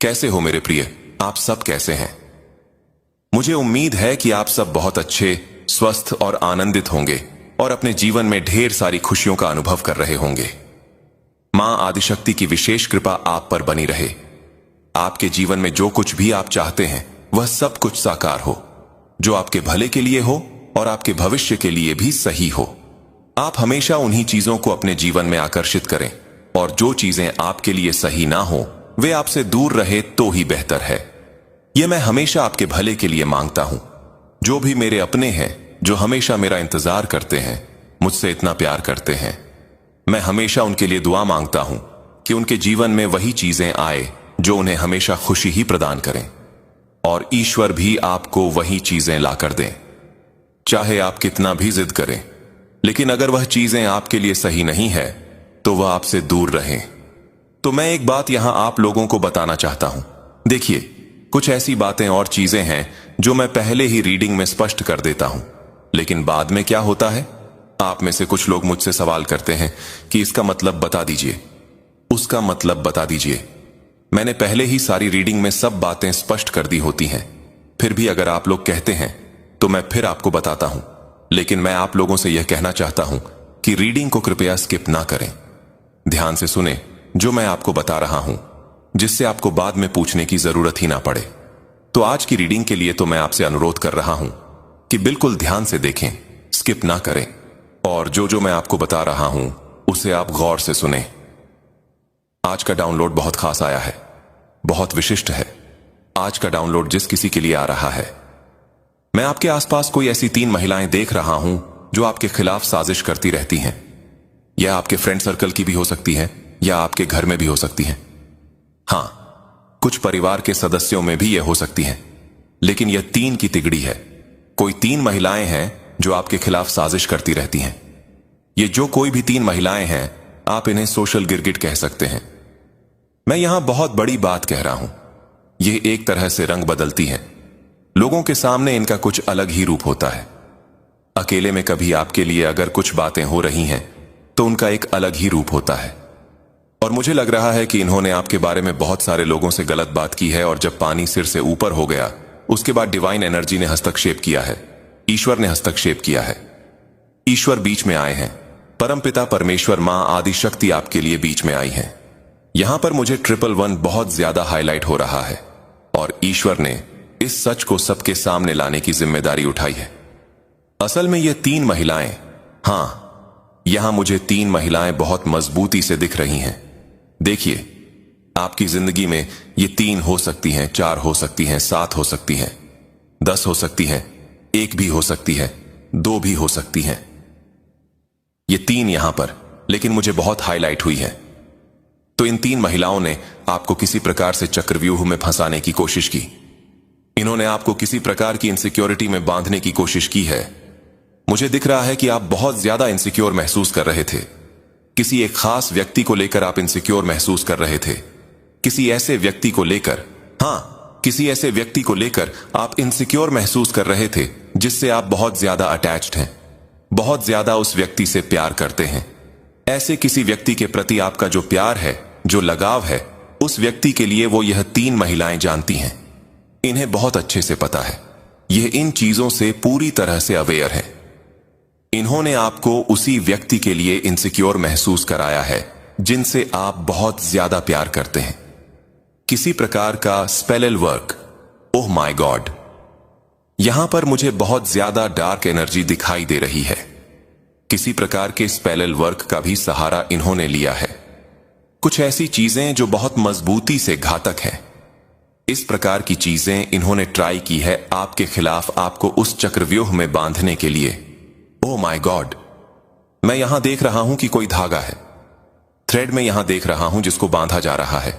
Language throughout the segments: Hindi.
कैसे हो मेरे प्रिय? आप सब कैसे हैं? मुझे उम्मीद है कि आप सब बहुत अच्छे, स्वस्थ और आनंदित होंगे और अपने जीवन में ढेर सारी खुशियों का अनुभव कर रहे होंगे। मां आदिशक्ति की विशेष कृपा आप पर बनी रहे। आपके जीवन में जो कुछ भी आप चाहते हैं वह सब कुछ साकार हो, जो आपके भले के लिए हो और आपके भविष्य के लिए भी सही हो। आप हमेशा उन्हीं चीजों को अपने जीवन में आकर्षित करें और जो चीजें आपके लिए सही ना हो वे आपसे दूर रहे तो ही बेहतर है। यह मैं हमेशा आपके भले के लिए मांगता हूं। जो भी मेरे अपने हैं, जो हमेशा मेरा इंतजार करते हैं, मुझसे इतना प्यार करते हैं, मैं हमेशा उनके लिए दुआ मांगता हूं कि उनके जीवन में वही चीजें आए जो उन्हें हमेशा खुशी ही प्रदान करें, और ईश्वर भी आपको वही चीजें लाकर दें। चाहे आप कितना भी जिद करें, लेकिन अगर वह चीजें आपके लिए सही नहीं है तो वह आपसे दूर रहें। तो मैं एक बात यहां आप लोगों को बताना चाहता हूं। देखिए, कुछ ऐसी बातें और चीजें हैं जो मैं पहले ही रीडिंग में स्पष्ट कर देता हूं, लेकिन बाद में क्या होता है, आप में से कुछ लोग मुझसे सवाल करते हैं कि इसका मतलब बता दीजिए, उसका मतलब बता दीजिए। मैंने पहले ही सारी रीडिंग में सब बातें स्पष्ट कर दी होती हैं, फिर भी अगर आप लोग कहते हैं तो मैं फिर आपको बताता हूं। लेकिन मैं आप लोगों से यह कहना चाहता हूं कि रीडिंग को कृपया स्किप ना करें। ध्यान से सुने जो मैं आपको बता रहा हूं, जिससे आपको बाद में पूछने की जरूरत ही ना पड़े। तो आज की रीडिंग के लिए तो मैं आपसे अनुरोध कर रहा हूं कि बिल्कुल ध्यान से देखें, स्किप ना करें, और जो मैं आपको बता रहा हूं उसे आप गौर से सुने। आज का डाउनलोड बहुत खास आया है, बहुत विशिष्ट है। आज का डाउनलोड जिस किसी के लिए आ रहा है, मैं आपके आसपास कोई ऐसी 3 महिलाएं देख रहा हूं जो आपके खिलाफ साजिश करती रहती हैं। यह आपके फ्रेंड सर्कल की भी हो सकती है या आपके घर में भी हो सकती हैं। हां, कुछ परिवार के सदस्यों में भी यह हो सकती हैं, लेकिन यह 3 की तिगड़ी है। कोई 3 महिलाएं हैं जो आपके खिलाफ साजिश करती रहती हैं। ये जो कोई भी 3 महिलाएं हैं, आप इन्हें सोशल गिरगिट कह सकते हैं। मैं यहां बहुत बड़ी बात कह रहा हूं। यह एक तरह से रंग बदलती हैं। लोगों के सामने इनका कुछ अलग ही रूप होता है। अकेले में कभी आपके लिए अगर कुछ बातें हो रही हैं तो उनका एक अलग ही रूप होता है। और मुझे लग रहा है कि इन्होंने आपके बारे में बहुत सारे लोगों से गलत बात की है, और जब पानी सिर से ऊपर हो गया उसके बाद डिवाइन एनर्जी ने हस्तक्षेप किया है, ईश्वर ने हस्तक्षेप किया है। ईश्वर बीच में आए हैं। परमपिता परमेश्वर, मां आदिशक्ति आपके लिए बीच में आई हैं। यहां पर मुझे 111 बहुत ज्यादा हाईलाइट हो रहा है, और ईश्वर ने इस सच को सबके सामने लाने की जिम्मेदारी उठाई है। असल में ये 3 महिलाएं, हां, यहां मुझे 3 महिलाएं बहुत मजबूती से दिख रही हैं। देखिए, आपकी जिंदगी में ये 3 हो सकती हैं, 4 हो सकती हैं, 7 हो सकती हैं, 10 हो सकती हैं, 1 भी हो सकती है, 2 भी हो सकती हैं। ये 3 यहां पर लेकिन मुझे बहुत हाईलाइट हुई है। तो इन 3 महिलाओं ने आपको किसी प्रकार से चक्रव्यूह में फंसाने की कोशिश की। इन्होंने आपको किसी प्रकार की इनसिक्योरिटी में बांधने की कोशिश की है। मुझे दिख रहा है कि आप बहुत ज्यादा इनसिक्योर महसूस कर रहे थे। किसी एक खास व्यक्ति को लेकर आप इनसिक्योर महसूस कर रहे थे। किसी ऐसे व्यक्ति को लेकर, हां, किसी ऐसे व्यक्ति को लेकर आप इनसिक्योर महसूस कर रहे थे जिससे आप बहुत ज्यादा अटैच्ड हैं, बहुत ज्यादा उस व्यक्ति से प्यार करते हैं। ऐसे किसी व्यक्ति के प्रति आपका जो प्यार है, जो लगाव है, उस व्यक्ति के लिए वो यह 3 महिलाएं जानती हैं। इन्हें बहुत अच्छे से पता है। यह इन चीजों से पूरी तरह से अवेयर है। इन्होंने आपको उसी व्यक्ति के लिए इनसिक्योर महसूस कराया है जिनसे आप बहुत ज्यादा प्यार करते हैं। किसी प्रकार का spell work. Oh my God, यहां पर मुझे बहुत ज्यादा डार्क एनर्जी दिखाई दे रही है। किसी प्रकार के स्पेल वर्क का भी सहारा इन्होंने लिया है। कुछ ऐसी चीजें जो बहुत मजबूती से घातक हैं। इस प्रकार की चीजें इन्होंने ट्राई की है आपके खिलाफ, आपको उस चक्रव्यूह में बांधने के लिए। ओह माय गॉड, मैं यहां देख रहा हूं कि कोई धागा है, थ्रेड में यहां देख रहा हूं जिसको बांधा जा रहा है।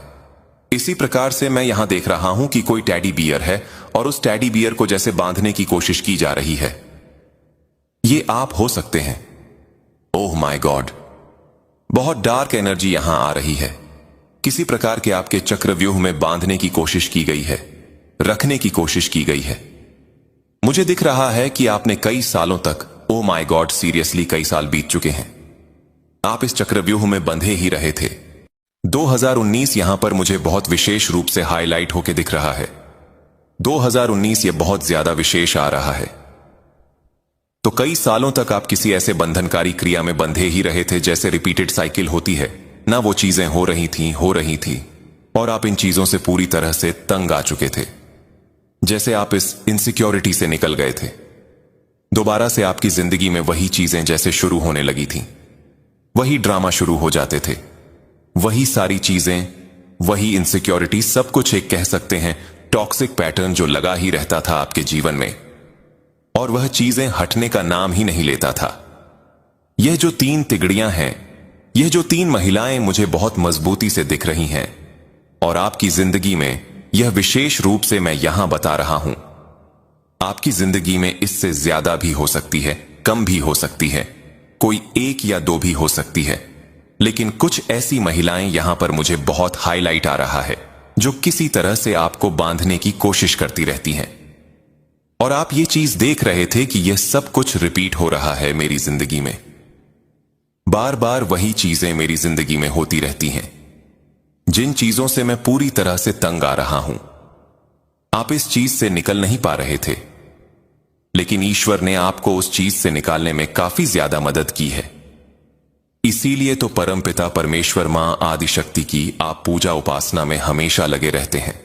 इसी प्रकार से मैं यहां देख रहा हूं कि कोई टेडी बियर है और उस टेडी बियर को जैसे बांधने की कोशिश की जा रही है। ये आप हो सकते हैं। ओह माय गॉड, बहुत डार्क एनर्जी यहां आ रही है। किसी प्रकार के आपके चक्रव्यूह में बांधने की कोशिश की गई है, रखने की कोशिश की गई है। मुझे दिख रहा है कि आपने कई सालों तक, ओ माय गॉड, सीरियसली कई साल बीत चुके हैं, आप इस चक्रव्यूह में बंधे ही रहे थे। 2019 यहां पर मुझे बहुत विशेष रूप से हाईलाइट होके दिख रहा है। 2019 ये बहुत ज्यादा विशेष आ रहा है। तो कई सालों तक आप किसी ऐसे बंधनकारी क्रिया में बंधे ही रहे थे, जैसे रिपीटेड साइकिल होती है ना, वो चीजें हो रही थी और आप इन चीजों से पूरी तरह से तंग आ चुके थे। जैसे आप इस इनसिक्योरिटी से निकल गए थे। दोबारा से आपकी जिंदगी में वही चीजें जैसे शुरू होने लगी थी, वही ड्रामा शुरू हो जाते थे, वही सारी चीजें, वही इनसिक्योरिटी, सब कुछ एक कह सकते हैं टॉक्सिक पैटर्न जो लगा ही रहता था आपके जीवन में, और वह चीजें हटने का नाम ही नहीं लेता था। यह जो 3 तिगड़ियां हैं, यह जो 3 महिलाएं मुझे बहुत मजबूती से दिख रही हैं, और आपकी जिंदगी में यह विशेष रूप से मैं यहां बता रहा हूं। आपकी जिंदगी में इससे ज्यादा भी हो सकती है, कम भी हो सकती है, कोई 1 या 2 भी हो सकती है, लेकिन कुछ ऐसी महिलाएं यहां पर मुझे बहुत हाईलाइट आ रहा है जो किसी तरह से आपको बांधने की कोशिश करती रहती हैं। और आप ये चीज देख रहे थे कि यह सब कुछ रिपीट हो रहा है मेरी जिंदगी में। बार बार वही चीजें मेरी जिंदगी में होती रहती हैं, जिन चीजों से मैं पूरी तरह से तंग आ रहा हूं। आप इस चीज से निकल नहीं पा रहे थे, लेकिन ईश्वर ने आपको उस चीज से निकालने में काफी ज्यादा मदद की है। इसीलिए तो परमपिता परमेश्वर मां आदिशक्ति की आप पूजा उपासना में हमेशा लगे रहते हैं।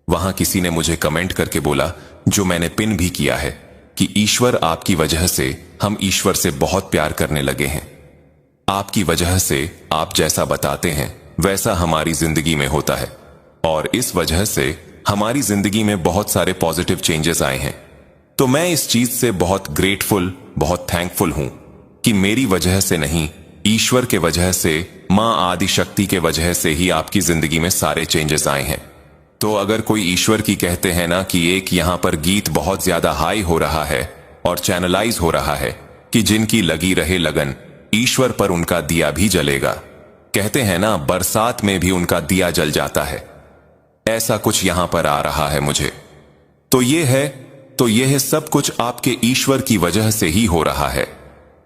वहां किसी ने मुझे कमेंट करके बोला, जो मैंने पिन भी किया है, कि ईश्वर आपकी वजह से हम ईश्वर से बहुत प्यार करने लगे हैं। आपकी वजह से आप जैसा बताते हैं वैसा हमारी जिंदगी में होता है, और इस वजह से हमारी जिंदगी में बहुत सारे पॉजिटिव चेंजेस आए हैं। तो मैं इस चीज से बहुत ग्रेटफुल, बहुत थैंकफुल हूं कि मेरी वजह से नहीं, ईश्वर के वजह से, मां आदिशक्ति के वजह से ही आपकी जिंदगी में सारे चेंजेस आए हैं। तो अगर कोई ईश्वर की कहते हैं ना कि एक यहां पर गीत बहुत ज्यादा हाई हो रहा है और चैनलाइज हो रहा है कि जिनकी लगी रहे लगन, ईश्वर पर उनका दिया भी जलेगा। कहते हैं ना बरसात में भी उनका दिया जल जाता है, ऐसा कुछ यहां पर आ रहा है मुझे। तो यह सब कुछ आपके ईश्वर की वजह से ही हो रहा है।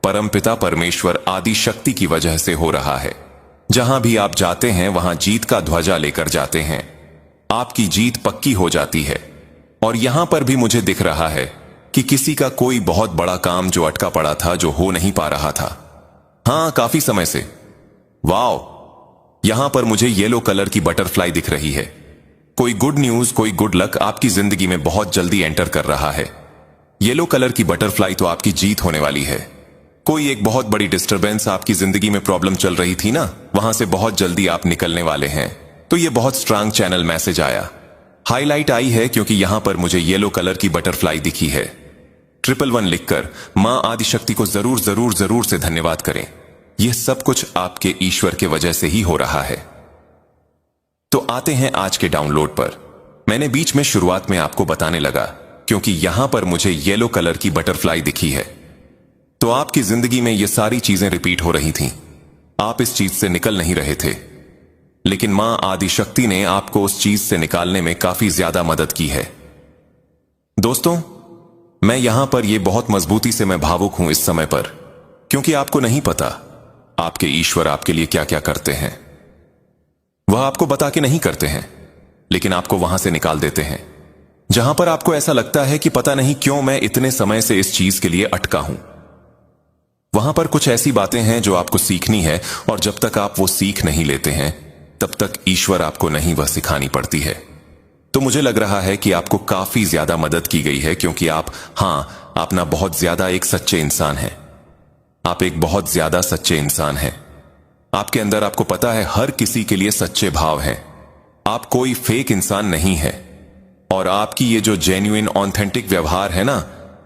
परमपिता परमेश्वर आदि शक्ति की वजह से हो रहा है। जहां भी आप जाते हैं वहां जीत का ध्वजा लेकर जाते हैं, आपकी जीत पक्की हो जाती है। और यहां पर भी मुझे दिख रहा है कि किसी का कोई बहुत बड़ा काम जो अटका पड़ा था, जो हो नहीं पा रहा था, हां काफी समय से। वाओ, यहां पर मुझे येलो कलर की बटरफ्लाई दिख रही है। कोई गुड न्यूज, कोई गुड लक आपकी जिंदगी में बहुत जल्दी एंटर कर रहा है। येलो कलर की बटरफ्लाई तो आपकी जीत होने वाली है। कोई एक बहुत बड़ी डिस्टरबेंस आपकी जिंदगी में प्रॉब्लम चल रही थी ना, वहां से बहुत जल्दी आप निकलने वाले हैं। तो ये बहुत स्ट्रांग चैनल मैसेज आया, हाईलाइट आई है, क्योंकि यहां पर मुझे येलो कलर की बटरफ्लाई दिखी है। 111 लिखकर मां आदिशक्ति को जरूर जरूर जरूर से धन्यवाद करें। यह सब कुछ आपके ईश्वर के वजह से ही हो रहा है। तो आते हैं आज के डाउनलोड पर। मैंने बीच में शुरुआत में आपको बताने लगा, क्योंकि यहां पर मुझे येलो कलर की बटरफ्लाई दिखी है। तो आपकी जिंदगी में ये सारी चीजें रिपीट हो रही थीं। आप इस चीज से निकल नहीं रहे थे, लेकिन मां आदिशक्ति ने आपको उस चीज से निकालने में काफी ज्यादा मदद की है। दोस्तों, मैं यहां पर ये बहुत मजबूती से मैं भावुक हूं इस समय पर, क्योंकि आपको नहीं पता आपके ईश्वर आपके लिए क्या क्या करते हैं। वह आपको बता के नहीं करते हैं, लेकिन आपको वहां से निकाल देते हैं जहां पर आपको ऐसा लगता है कि पता नहीं क्यों मैं इतने समय से इस चीज के लिए अटका हूं। वहां पर कुछ ऐसी बातें हैं जो आपको सीखनी है, और जब तक आप वो सीख नहीं लेते हैं तब तक ईश्वर आपको नहीं वह सिखानी पड़ती है। तो मुझे लग रहा है कि आपको काफी ज्यादा मदद की गई है, क्योंकि आप ना बहुत ज्यादा एक सच्चे इंसान हैं। आप एक बहुत ज्यादा सच्चे इंसान हैं। आपके अंदर, आपको पता है, हर किसी के लिए सच्चे भाव हैं। आप कोई फेक इंसान नहीं है, और आपकी ये जो जेन्युइन ऑथेंटिक व्यवहार है ना,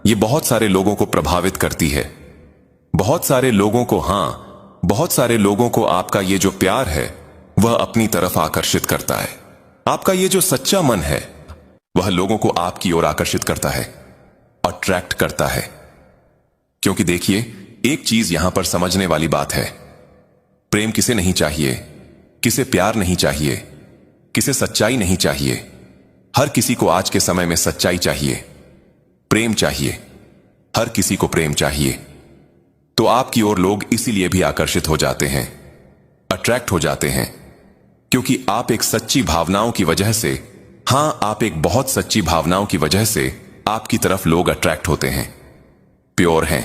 ये बहुत सारे लोगों को प्रभावित करती है। बहुत सारे लोगों को, बहुत सारे लोगों को आपका ये जो प्यार है वह अपनी तरफ आकर्षित करता है। आपका ये जो सच्चा मन है वह लोगों को आपकी ओर आकर्षित करता है, अट्रैक्ट करता है। क्योंकि देखिए, एक चीज यहां पर समझने वाली बात है, प्रेम किसे नहीं चाहिए, किसे प्यार नहीं चाहिए, किसे सच्चाई नहीं चाहिए। हर किसी को आज के समय में सच्चाई चाहिए, प्रेम चाहिए। हर किसी को प्रेम चाहिए। तो आपकी ओर लोग इसीलिए भी आकर्षित हो जाते हैं, अट्रैक्ट हो जाते हैं, क्योंकि आप एक सच्ची भावनाओं की वजह से, हां, आप एक बहुत सच्ची भावनाओं की वजह से आपकी तरफ लोग अट्रैक्ट होते हैं। प्योर हैं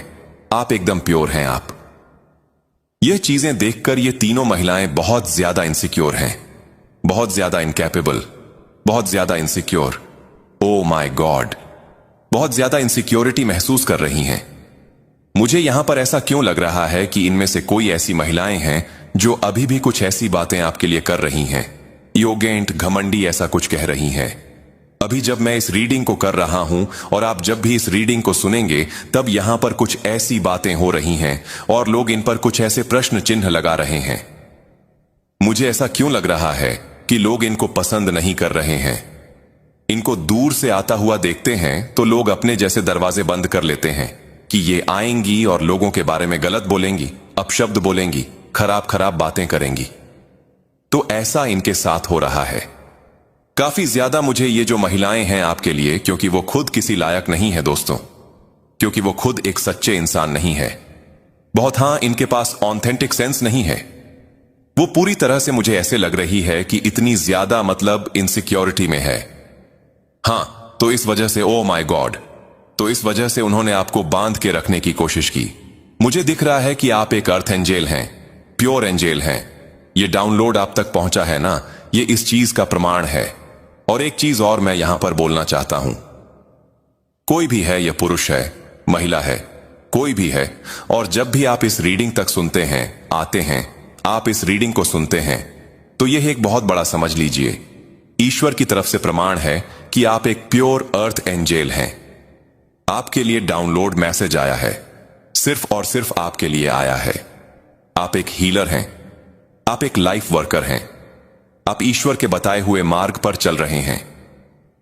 आप, एकदम प्योर हैं आप। यह चीजें देखकर ये तीनों महिलाएं बहुत ज्यादा इनसिक्योर हैं, बहुत ज्यादा इनकैपेबल, बहुत ज्यादा इनसिक्योर। ओ माय गॉड, बहुत ज्यादा इनसिक्योरिटी महसूस कर रही हैं। मुझे यहां पर ऐसा क्यों लग रहा है कि इनमें से कोई ऐसी महिलाएं हैं जो अभी भी कुछ ऐसी बातें आपके लिए कर रही हैं, योगेंट, घमंडी, ऐसा कुछ कह रही हैं। अभी जब मैं इस रीडिंग को कर रहा हूं और आप जब भी इस रीडिंग को सुनेंगे, तब यहां पर कुछ ऐसी बातें हो रही हैं और लोग इन पर कुछ ऐसे प्रश्न चिन्ह लगा रहे हैं। मुझे ऐसा क्यों लग रहा है कि लोग इनको पसंद नहीं कर रहे हैं। इनको दूर से आता हुआ देखते हैं तो लोग अपने जैसे दरवाजे बंद कर लेते हैं कि ये आएंगी और लोगों के बारे में गलत बोलेंगी, अपशब्द बोलेंगी, खराब खराब बातें करेंगी। तो ऐसा इनके साथ हो रहा है। काफी ज्यादा मुझे ये जो महिलाएं हैं आपके लिए, क्योंकि वो खुद किसी लायक नहीं है दोस्तों, क्योंकि वो खुद एक सच्चे इंसान नहीं है। बहुत, हां, इनके पास ऑथेंटिक सेंस नहीं है। वो पूरी तरह से मुझे ऐसे लग रही है कि इतनी ज्यादा, मतलब इनसिक्योरिटी में है। हां, तो इस वजह से, ओ माय गॉड, तो इस वजह से उन्होंने आपको बांध के रखने की कोशिश की। मुझे दिख रहा है कि आप एक अर्थ एंजेल हैं, प्योर एंजेल हैं। ये डाउनलोड आप तक पहुंचा है ना, ये इस चीज का प्रमाण है। और एक चीज और मैं यहां पर बोलना चाहता हूं, कोई भी है, यह पुरुष है, महिला है, कोई भी है, और जब भी आप इस रीडिंग तक सुनते हैं, आते हैं, आप इस रीडिंग को सुनते हैं, तो यह एक बहुत बड़ा, समझ लीजिए, ईश्वर की तरफ से प्रमाण है कि आप एक प्योर अर्थ एंजेल हैं। आपके लिए डाउनलोड मैसेज आया है, सिर्फ और सिर्फ आपके लिए आया है। आप एक हीलर हैं, आप एक लाइफ वर्कर हैं, आप ईश्वर के बताए हुए मार्ग पर चल रहे हैं।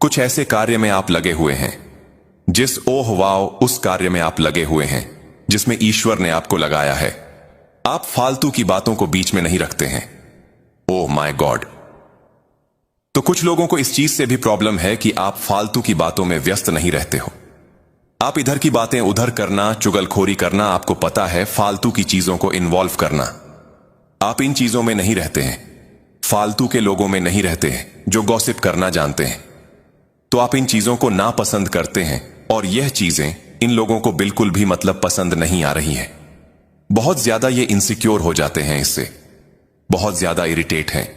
कुछ ऐसे कार्य में आप लगे हुए हैं, जिस ओह वाओ, उस कार्य में आप लगे हुए हैं जिसमें ईश्वर ने आपको लगाया है। आप फालतू की बातों को बीच में नहीं रखते हैं। Oh my God. तो कुछ लोगों को इस चीज से भी प्रॉब्लम है कि आप फालतू की बातों में व्यस्त नहीं रहते हो। आप इधर की बातें उधर करना, चुगलखोरी करना, आपको पता है, फालतू की चीजों को इन्वॉल्व करना, आप इन चीजों में नहीं रहते हैं। फालतू के लोगों में नहीं रहते हैं जो गॉसिप करना जानते हैं। तो आप इन चीजों को नापसंद करते हैं और यह चीजें इन लोगों को बिल्कुल भी, मतलब, पसंद नहीं आ रही है। बहुत ज्यादा ये इनसिक्योर हो जाते हैं, इससे बहुत ज्यादा इरिटेट हैं।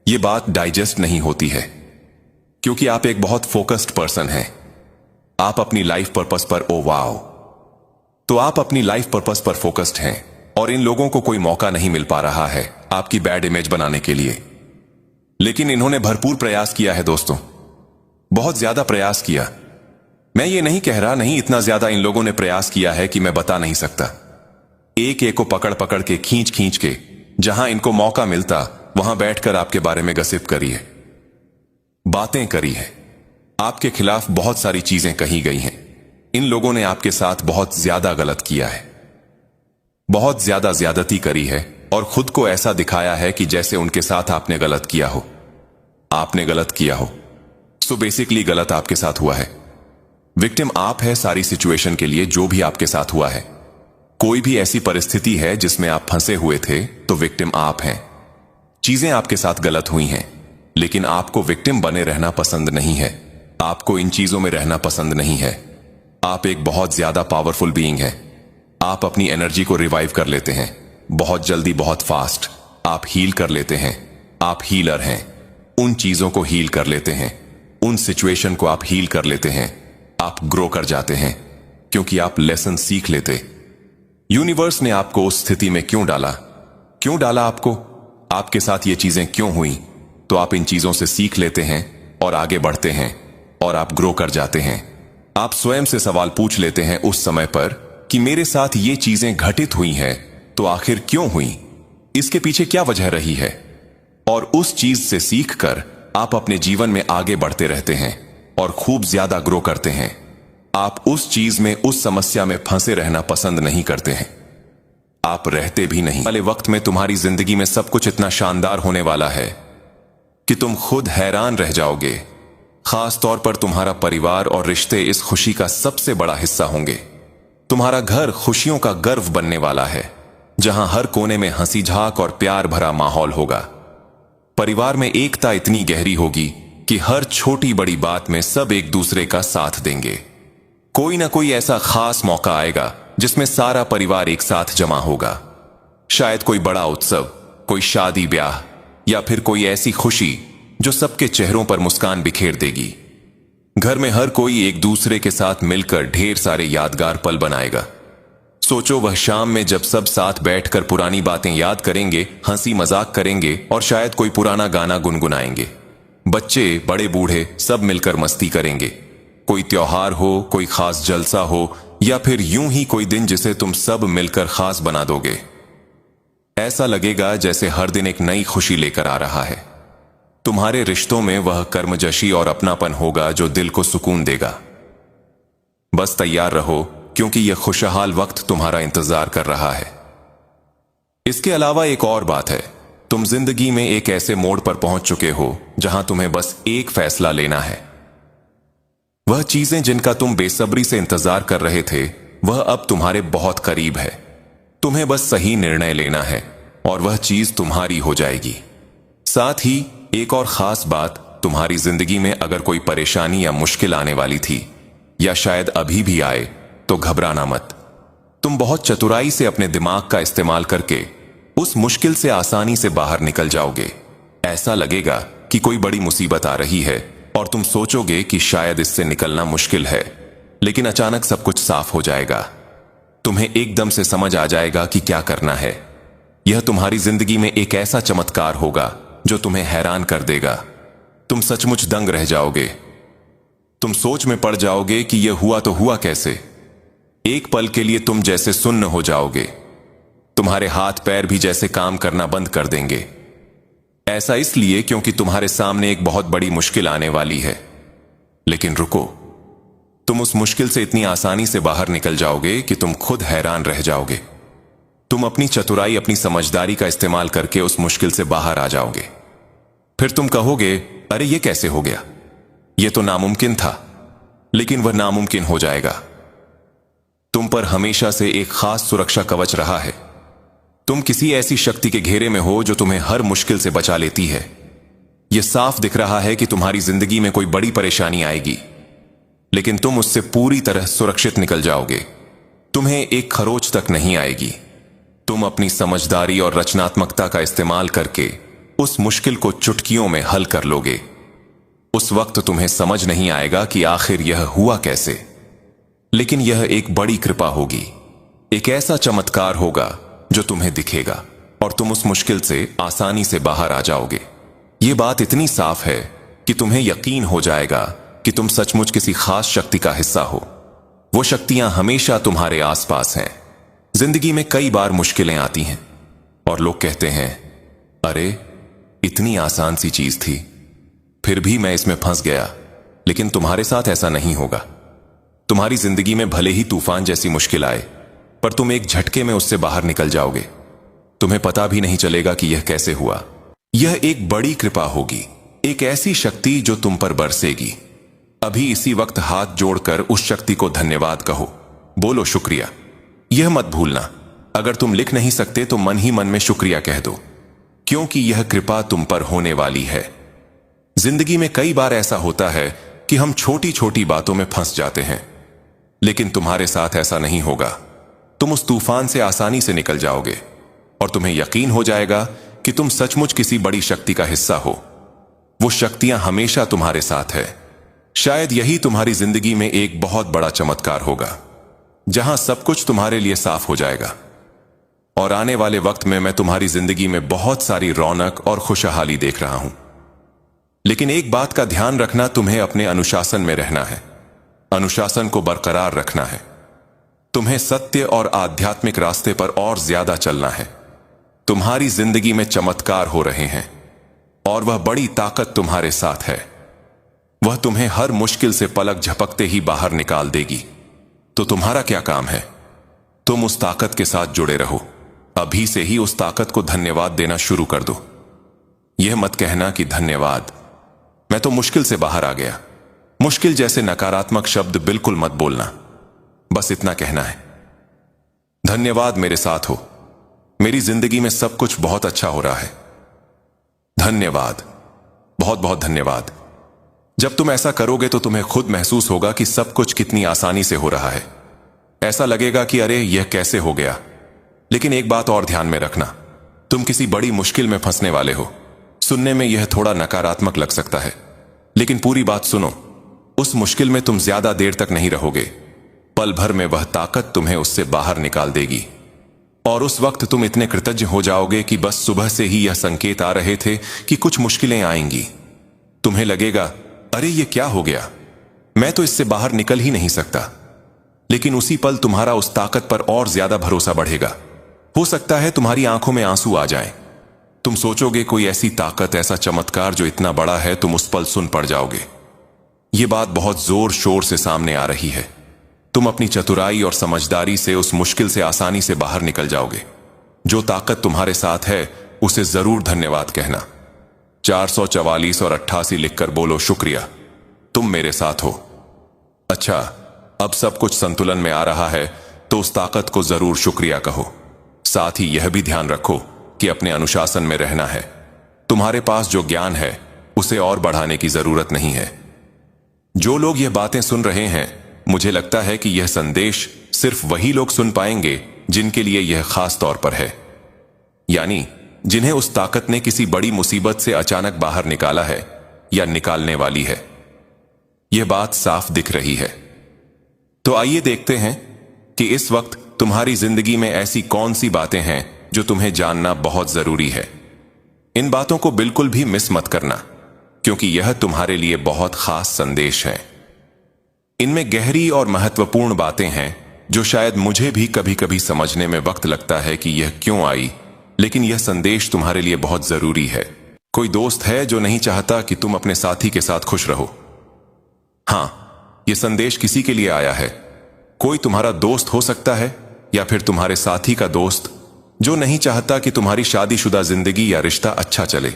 ये बात डाइजेस्ट नहीं होती है, क्योंकि आप एक बहुत फोकस्ड पर्सन हैं। आप अपनी लाइफ पर्पस पर, ओ वाओ, तो आप अपनी लाइफ पर्पस पर फोकस्ड हैं और इन लोगों को कोई मौका नहीं मिल पा रहा है आपकी बैड इमेज बनाने के लिए। लेकिन इन्होंने भरपूर प्रयास किया है दोस्तों, बहुत ज्यादा प्रयास किया। मैं ये नहीं कह रहा, नहीं, इतना ज्यादा इन लोगों ने प्रयास किया है कि मैं बता नहीं सकता। एक एक को पकड़ पकड़ के, खींच खींच के, जहां इनको मौका मिलता वहां बैठकर आपके बारे में गसिप करी है, बातें करी है, आपके खिलाफ बहुत सारी चीजें कही गई हैं। इन लोगों ने आपके साथ बहुत ज्यादा गलत किया है, बहुत ज्यादा ज्यादती करी है और खुद को ऐसा दिखाया है कि जैसे उनके साथ आपने गलत किया हो, आपने गलत किया हो। सो बेसिकली गलत आपके साथ हुआ है। विक्टिम आप है सारी सिचुएशन के लिए, जो भी आपके साथ हुआ है। कोई भी ऐसी परिस्थिति है जिसमें आप फंसे हुए थे, तो विक्टिम आप हैं। चीजें आपके साथ गलत हुई हैं, लेकिन आपको विक्टिम बने रहना पसंद नहीं है। आपको इन चीजों में रहना पसंद नहीं है। आप एक बहुत ज्यादा पावरफुल बीइंग हैं। आप अपनी एनर्जी को रिवाइव कर लेते हैं बहुत जल्दी, बहुत फास्ट। आप हील कर लेते हैं। आप हीलर हैं। उन चीजों को हील कर लेते हैं, उन सिचुएशन को आप हील कर लेते हैं। आप ग्रो कर जाते हैं क्योंकि आप लेसन सीख लेते। यूनिवर्स ने आपको उस स्थिति में क्यों डाला, क्यों डाला आपको, आपके साथ ये चीजें क्यों हुई, तो आप इन चीजों से सीख लेते हैं और आगे बढ़ते हैं और आप ग्रो कर जाते हैं। आप स्वयं से सवाल पूछ लेते हैं उस समय पर कि मेरे साथ ये चीजें घटित हुई हैं, तो आखिर क्यों हुई, इसके पीछे क्या वजह रही है, और उस चीज से सीखकर आप अपने जीवन में आगे बढ़ते रहते हैं और खूब ज्यादा ग्रो करते हैं। आप उस चीज में, उस समस्या में फंसे रहना पसंद नहीं करते हैं। आप रहते भी नहीं। वाले वक्त में तुम्हारी जिंदगी में सब कुछ इतना शानदार होने वाला है कि तुम खुद हैरान रह जाओगे। खास तौर पर तुम्हारा परिवार और रिश्ते इस खुशी का सबसे बड़ा हिस्सा होंगे। तुम्हारा घर खुशियों का गर्व बनने वाला है, जहां हर कोने में हंसी झाक और प्यार भरा माहौल होगा। परिवार में एकता इतनी गहरी होगी कि हर छोटी बड़ी बात में सब एक दूसरे का साथ देंगे। कोई ना कोई ऐसा खास मौका आएगा जिसमें सारा परिवार एक साथ जमा होगा। शायद कोई बड़ा उत्सव, कोई शादी ब्याह, या फिर कोई ऐसी खुशी जो सबके चेहरों पर मुस्कान बिखेर देगी। घर में हर कोई एक दूसरे के साथ मिलकर ढेर सारे यादगार पल बनाएगा। सोचो वह शाम में जब सब साथ बैठकर पुरानी बातें याद करेंगे, हंसी मजाक करेंगे और शायद कोई पुराना गाना गुनगुनाएंगे। बच्चे बड़े बूढ़े सब मिलकर मस्ती करेंगे। कोई त्योहार हो, कोई खास जलसा हो, या फिर यूं ही कोई दिन जिसे तुम सब मिलकर खास बना दोगे। ऐसा लगेगा जैसे हर दिन एक नई खुशी लेकर आ रहा है। तुम्हारे रिश्तों में वह कर्मजशी और अपनापन होगा जो दिल को सुकून देगा। बस तैयार रहो, क्योंकि यह खुशहाल वक्त तुम्हारा इंतजार कर रहा है। इसके अलावा एक और बात है, तुम जिंदगी में एक ऐसे मोड़ पर पहुंच चुके हो जहां तुम्हें बस एक फैसला लेना है। वह चीजें जिनका तुम बेसब्री से इंतजार कर रहे थे, वह अब तुम्हारे बहुत करीब है। तुम्हें बस सही निर्णय लेना है और वह चीज तुम्हारी हो जाएगी। साथ ही एक और खास बात, तुम्हारी जिंदगी में अगर कोई परेशानी या मुश्किल आने वाली थी, या शायद अभी भी आए, तो घबराना मत। तुम बहुत चतुराई से अपने दिमाग का इस्तेमाल करके उस मुश्किल से आसानी से बाहर निकल जाओगे। ऐसा लगेगा कि कोई बड़ी मुसीबत आ रही है और तुम सोचोगे कि शायद इससे निकलना मुश्किल है, लेकिन अचानक सब कुछ साफ हो जाएगा। तुम्हें एकदम से समझ आ जाएगा कि क्या करना है। यह तुम्हारी जिंदगी में एक ऐसा चमत्कार होगा जो तुम्हें हैरान कर देगा। तुम सचमुच दंग रह जाओगे। तुम सोच में पड़ जाओगे कि यह हुआ तो हुआ कैसे। एक पल के लिए तुम जैसे सुन्न हो जाओगे। तुम्हारे हाथ पैर भी जैसे काम करना बंद कर देंगे। ऐसा इसलिए क्योंकि तुम्हारे सामने एक बहुत बड़ी मुश्किल आने वाली है। लेकिन रुको, तुम उस मुश्किल से इतनी आसानी से बाहर निकल जाओगे कि तुम खुद हैरान रह जाओगे। तुम अपनी चतुराई, अपनी समझदारी का इस्तेमाल करके उस मुश्किल से बाहर आ जाओगे। फिर तुम कहोगे, अरे ये कैसे हो गया, ये तो नामुमकिन था। लेकिन वह नामुमकिन हो जाएगा। तुम पर हमेशा से एक खास सुरक्षा कवच रहा है। तुम किसी ऐसी शक्ति के घेरे में हो जो तुम्हें हर मुश्किल से बचा लेती है। यह साफ दिख रहा है कि तुम्हारी जिंदगी में कोई बड़ी परेशानी आएगी, लेकिन तुम उससे पूरी तरह सुरक्षित निकल जाओगे। तुम्हें एक खरोच तक नहीं आएगी। तुम अपनी समझदारी और रचनात्मकता का इस्तेमाल करके उस मुश्किल को चुटकियों में हल कर लोगे। उस वक्त तुम्हें समझ नहीं आएगा कि आखिर यह हुआ कैसे, लेकिन यह एक बड़ी कृपा होगी। एक ऐसा चमत्कार होगा जो तुम्हें दिखेगा और तुम उस मुश्किल से आसानी से बाहर आ जाओगे। यह बात इतनी साफ है कि तुम्हें यकीन हो जाएगा कि तुम सचमुच किसी खास शक्ति का हिस्सा हो। वो शक्तियां हमेशा तुम्हारे आसपास हैं। जिंदगी में कई बार मुश्किलें आती हैं और लोग कहते हैं, अरे इतनी आसान सी चीज थी, फिर भी मैं इसमें फंस गया। लेकिन तुम्हारे साथ ऐसा नहीं होगा। तुम्हारी जिंदगी में भले ही तूफान जैसी मुश्किल आए, पर तुम एक झटके में उससे बाहर निकल जाओगे। तुम्हें पता भी नहीं चलेगा कि यह कैसे हुआ। यह एक बड़ी कृपा होगी, एक ऐसी शक्ति जो तुम पर बरसेगी। अभी इसी वक्त हाथ जोड़कर उस शक्ति को धन्यवाद कहो, बोलो शुक्रिया। यह मत भूलना, अगर तुम लिख नहीं सकते तो मन ही मन में शुक्रिया कह दो, क्योंकि यह कृपा तुम पर होने वाली है। जिंदगी में कई बार ऐसा होता है कि हम छोटी छोटी बातों में फंस जाते हैं, लेकिन तुम्हारे साथ ऐसा नहीं होगा। तुम उस तूफान से आसानी से निकल जाओगे और तुम्हें यकीन हो जाएगा कि तुम सचमुच किसी बड़ी शक्ति का हिस्सा हो। वो शक्तियां हमेशा तुम्हारे साथ है। शायद यही तुम्हारी जिंदगी में एक बहुत बड़ा चमत्कार होगा, जहां सब कुछ तुम्हारे लिए साफ हो जाएगा। और आने वाले वक्त में मैं तुम्हारी जिंदगी में बहुत सारी रौनक और खुशहाली देख रहा हूं। लेकिन एक बात का ध्यान रखना, तुम्हें अपने अनुशासन में रहना है। अनुशासन को बरकरार रखना है। तुम्हें सत्य और आध्यात्मिक रास्ते पर और ज्यादा चलना है। तुम्हारी जिंदगी में चमत्कार हो रहे हैं और वह बड़ी ताकत तुम्हारे साथ है। वह तुम्हें हर मुश्किल से पलक झपकते ही बाहर निकाल देगी। तो तुम्हारा क्या काम है? तुम उस ताकत के साथ जुड़े रहो। अभी से ही उस ताकत को धन्यवाद देना शुरू कर दो। यह मत कहना कि धन्यवाद, मैं तो मुश्किल से बाहर आ गया। मुश्किल जैसे नकारात्मक शब्द बिल्कुल मत बोलना। बस इतना कहना है, धन्यवाद मेरे साथ हो, मेरी जिंदगी में सब कुछ बहुत अच्छा हो रहा है। धन्यवाद, बहुत बहुत धन्यवाद। जब तुम ऐसा करोगे तो तुम्हें खुद महसूस होगा कि सब कुछ कितनी आसानी से हो रहा है। ऐसा लगेगा कि अरे यह कैसे हो गया। लेकिन एक बात और ध्यान में रखना, तुम किसी बड़ी मुश्किल में फंसने वाले हो। सुनने में यह थोड़ा नकारात्मक लग सकता है, लेकिन पूरी बात सुनो। उस मुश्किल में तुम ज्यादा देर तक नहीं रहोगे। पल भर में वह ताकत तुम्हें उससे बाहर निकाल देगी, और उस वक्त तुम इतने कृतज्ञ हो जाओगे कि बस सुबह से ही यह संकेत आ रहे थे कि कुछ मुश्किलें आएंगी। तुम्हें लगेगा अरे ये क्या हो गया, मैं तो इससे बाहर निकल ही नहीं सकता। लेकिन उसी पल तुम्हारा उस ताकत पर और ज्यादा भरोसा बढ़ेगा। हो सकता है तुम्हारी आंखों में आंसू आ जाएं। तुम सोचोगे कोई ऐसी ताकत, ऐसा चमत्कार जो इतना बड़ा है, तुम उस पल सुन पड़ जाओगे। ये बात बहुत जोर शोर से सामने आ रही है। तुम अपनी चतुराई और समझदारी से उस मुश्किल से आसानी से बाहर निकल जाओगे। जो ताकत तुम्हारे साथ है उसे जरूर धन्यवाद कहना। 444 और 88 लिखकर बोलो शुक्रिया, तुम मेरे साथ हो। अच्छा, अब सब कुछ संतुलन में आ रहा है तो उस ताकत को जरूर शुक्रिया कहो। साथ ही यह भी ध्यान रखो कि अपने अनुशासन में रहना है। तुम्हारे पास जो ज्ञान है उसे और बढ़ाने की जरूरत नहीं है। जो लोग यह बातें सुन रहे हैं, मुझे लगता है कि यह संदेश सिर्फ वही लोग सुन पाएंगे जिनके लिए यह खास तौर पर है, यानी जिन्हें उस ताकत ने किसी बड़ी मुसीबत से अचानक बाहर निकाला है या निकालने वाली है। यह बात साफ दिख रही है। तो आइए देखते हैं कि इस वक्त तुम्हारी जिंदगी में ऐसी कौन सी बातें हैं जो तुम्हें जानना बहुत जरूरी है। इन बातों को बिल्कुल भी मिस मत करना, क्योंकि यह तुम्हारे लिए बहुत खास संदेश है। इनमें गहरी और महत्वपूर्ण बातें हैं जो शायद मुझे भी कभी कभी समझने में वक्त लगता है कि यह क्यों आई, लेकिन यह संदेश तुम्हारे लिए बहुत जरूरी है। कोई दोस्त है जो नहीं चाहता कि तुम अपने साथी के साथ खुश रहो। हां, यह संदेश किसी के लिए आया है। कोई तुम्हारा दोस्त हो सकता है या फिर तुम्हारे साथी का दोस्त जो नहीं चाहता कि तुम्हारी शादीशुदा जिंदगी या रिश्ता अच्छा चले।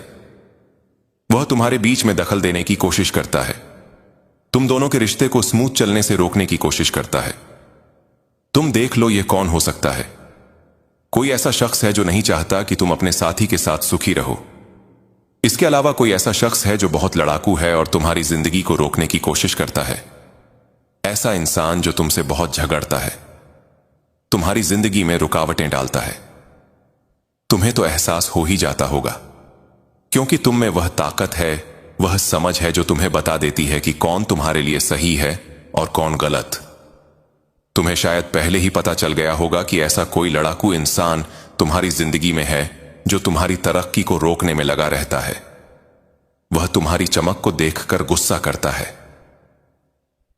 वह तुम्हारे बीच में दखल देने की कोशिश करता है। तुम दोनों के रिश्ते को स्मूथ चलने से रोकने की कोशिश करता है। तुम देख लो यह कौन हो सकता है। कोई ऐसा शख्स है जो नहीं चाहता कि तुम अपने साथी के साथ सुखी रहो। इसके अलावा कोई ऐसा शख्स है जो बहुत लड़ाकू है और तुम्हारी जिंदगी को रोकने की कोशिश करता है। ऐसा इंसान जो तुमसे बहुत झगड़ता है, तुम्हारी जिंदगी में रुकावटें डालता है। तुम्हें तो एहसास हो ही जाता होगा, क्योंकि तुम में वह ताकत है, वह समझ है जो तुम्हें बता देती है कि कौन तुम्हारे लिए सही है और कौन गलत। तुम्हें शायद पहले ही पता चल गया होगा कि ऐसा कोई लड़ाकू इंसान तुम्हारी जिंदगी में है जो तुम्हारी तरक्की को रोकने में लगा रहता है। वह तुम्हारी चमक को देखकर गुस्सा करता है।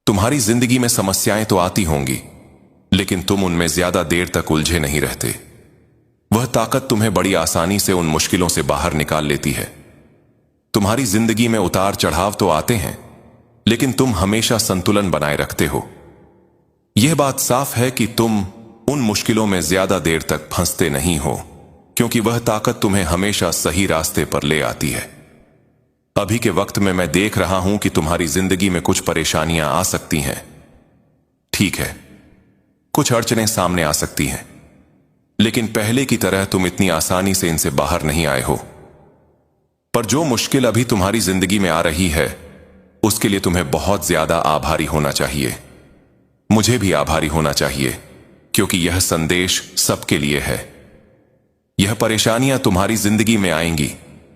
तुम्हारी जिंदगी में समस्याएं तो आती होंगी, लेकिन तुम उनमें ज्यादा देर तक उलझे नहीं रहते। वह ताकत तुम्हें बड़ी आसानी से उन मुश्किलों से बाहर निकाल लेती है। तुम्हारी जिंदगी में उतार चढ़ाव तो आते हैं, लेकिन तुम हमेशा संतुलन बनाए रखते हो। यह बात साफ है कि तुम उन मुश्किलों में ज्यादा देर तक फंसते नहीं हो, क्योंकि वह ताकत तुम्हें हमेशा सही रास्ते पर ले आती है। अभी के वक्त में मैं देख रहा हूं कि तुम्हारी जिंदगी में कुछ परेशानियां आ सकती हैं। ठीक है, कुछ अड़चनें सामने आ सकती हैं, लेकिन पहले की तरह तुम इतनी आसानी से इनसे बाहर नहीं आए हो। पर जो मुश्किल अभी तुम्हारी जिंदगी में आ रही है, उसके लिए तुम्हें बहुत ज्यादा आभारी होना चाहिए। मुझे भी आभारी होना चाहिए, क्योंकि यह संदेश सबके लिए है। यह परेशानियां तुम्हारी जिंदगी में आएंगी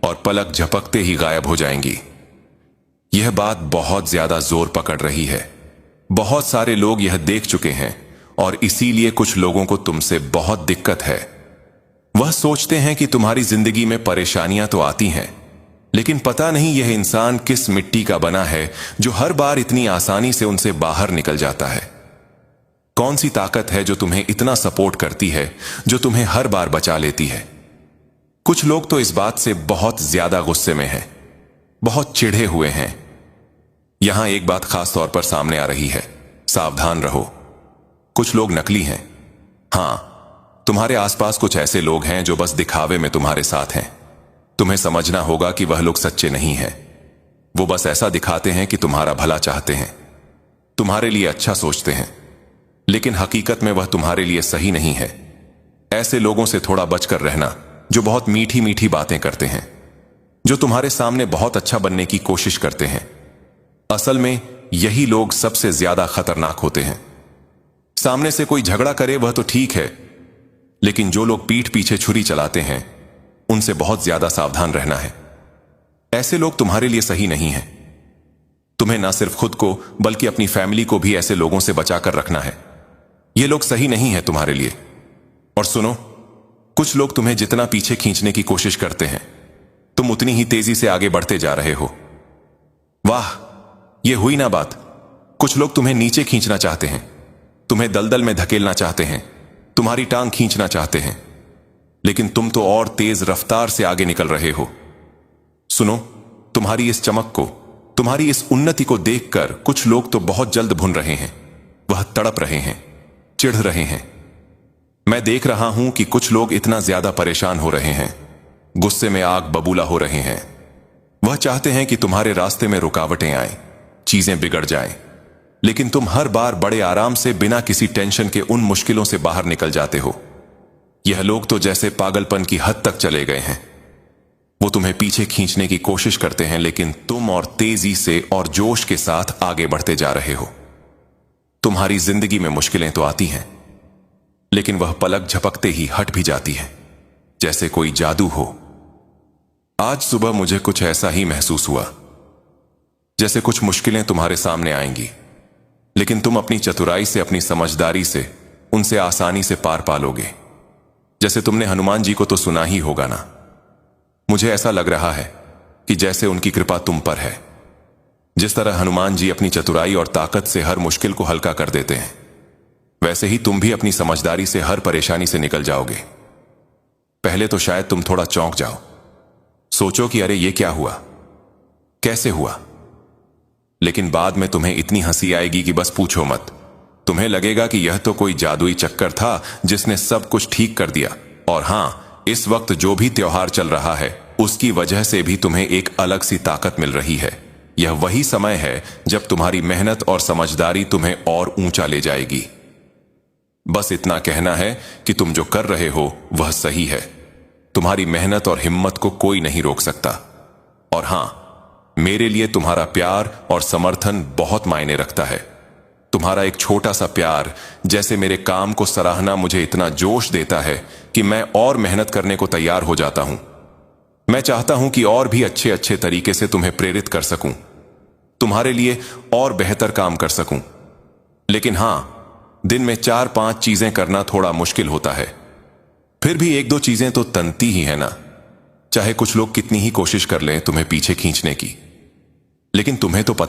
और पलक झपकते ही गायब हो जाएंगी। यह बात बहुत ज्यादा जोर पकड़ रही है। बहुत सारे लोग यह देख चुके हैं और इसीलिए कुछ लोगों को तुमसे बहुत दिक्कत है। वह सोचते हैं कि तुम्हारी जिंदगी में परेशानियां तो आती हैं, लेकिन पता नहीं यह इंसान किस मिट्टी का बना है जो हर बार इतनी आसानी से उनसे बाहर निकल जाता है। कौन सी ताकत है जो तुम्हें इतना सपोर्ट करती है, जो तुम्हें हर बार बचा लेती है। कुछ लोग तो इस बात से बहुत ज्यादा गुस्से में हैं, बहुत चिढ़े हुए हैं। यहां एक बात खास तौर पर सामने आ रही है, सावधान रहो। कुछ लोग नकली हैं। हां, तुम्हारे आसपास कुछ ऐसे लोग हैं जो बस दिखावे में तुम्हारे साथ हैं। तुम्हें समझना होगा कि वह लोग सच्चे नहीं हैं। वो बस ऐसा दिखाते हैं कि तुम्हारा भला चाहते हैं, तुम्हारे लिए अच्छा सोचते हैं, लेकिन हकीकत में वह तुम्हारे लिए सही नहीं है। ऐसे लोगों से थोड़ा बचकर रहना जो बहुत मीठी मीठी बातें करते हैं, जो तुम्हारे सामने बहुत अच्छा बनने की कोशिश करते हैं। असल में यही लोग सबसे ज्यादा खतरनाक होते हैं। सामने से कोई झगड़ा करे वह तो ठीक है, लेकिन जो लोग पीठ पीछे छुरी चलाते हैं उनसे बहुत ज्यादा सावधान रहना है। ऐसे लोग तुम्हारे लिए सही नहीं हैं। तुम्हें ना सिर्फ खुद को बल्कि अपनी फैमिली को भी ऐसे लोगों से बचाकर रखना है। ये लोग सही नहीं है तुम्हारे लिए। और सुनो, कुछ लोग तुम्हें जितना पीछे खींचने की कोशिश करते हैं तुम उतनी ही तेजी से आगे बढ़ते जा रहे हो। वाह, ये हुई ना बात। कुछ लोग तुम्हें नीचे खींचना चाहते हैं, तुम्हें दलदल में धकेलना चाहते हैं, तुम्हारी टांग खींचना चाहते हैं, लेकिन तुम तो और तेज रफ्तार से आगे निकल रहे हो। सुनो, तुम्हारी इस चमक को, तुम्हारी इस उन्नति को देखकर कुछ लोग तो बहुत जल्द भुन रहे हैं। वह तड़प रहे हैं, चिढ़ रहे हैं। मैं देख रहा हूं कि कुछ लोग इतना ज्यादा परेशान हो रहे हैं, गुस्से में आग बबूला हो रहे हैं। वह चाहते हैं कि तुम्हारे रास्ते में रुकावटें आएं, चीजें बिगड़ जाएं, लेकिन तुम हर बार बड़े आराम से बिना किसी टेंशन के उन मुश्किलों से बाहर निकल जाते हो। यह लोग तो जैसे पागलपन की हद तक चले गए हैं। वो तुम्हें पीछे खींचने की कोशिश करते हैं, लेकिन तुम और तेजी से और जोश के साथ आगे बढ़ते जा रहे हो। तुम्हारी जिंदगी में मुश्किलें तो आती हैं, लेकिन वह पलक झपकते ही हट भी जाती है, जैसे कोई जादू हो। आज सुबह मुझे कुछ ऐसा ही महसूस हुआ, जैसे कुछ मुश्किलें तुम्हारे सामने आएंगी, लेकिन तुम अपनी चतुराई से, अपनी समझदारी से उनसे आसानी से पार पालोगे। जैसे तुमने हनुमान जी को तो सुना ही होगा ना। मुझे ऐसा लग रहा है कि जैसे उनकी कृपा तुम पर है। जिस तरह हनुमान जी अपनी चतुराई और ताकत से हर मुश्किल को हल्का कर देते हैं, वैसे ही तुम भी अपनी समझदारी से हर परेशानी से निकल जाओगे। पहले तो शायद तुम थोड़ा चौंक जाओ, सोचो कि अरे ये क्या हुआ, कैसे हुआ, लेकिन बाद में तुम्हें इतनी हंसी आएगी कि बस पूछो मत। तुम्हें लगेगा कि यह तो कोई जादुई चक्कर था जिसने सब कुछ ठीक कर दिया। और हां, इस वक्त जो भी त्योहार चल रहा है उसकी वजह से भी तुम्हें एक अलग सी ताकत मिल रही है। यह वही समय है जब तुम्हारी मेहनत और समझदारी तुम्हें और ऊंचा ले जाएगी। बस इतना कहना है कि तुम जो कर रहे हो वह सही है। तुम्हारी मेहनत और हिम्मत को कोई नहीं रोक सकता। और हां, मेरे लिए तुम्हारा प्यार और समर्थन बहुत मायने रखता है। तुम्हारा एक छोटा सा प्यार, जैसे मेरे काम को सराहना, मुझे इतना जोश देता है कि मैं और मेहनत करने को तैयार हो जाता हूं। मैं चाहता हूं कि और भी अच्छे अच्छे तरीके से तुम्हें प्रेरित कर सकूं, तुम्हारे लिए और बेहतर काम कर सकूं। लेकिन हां, दिन में 4-5 चीजें करना थोड़ा मुश्किल होता है। फिर भी 1-2 चीजें तो तनती ही है ना। चाहे कुछ लोग कितनी ही कोशिश कर लें तुम्हें पीछे खींचने की, लेकिन तुम्हें तो पता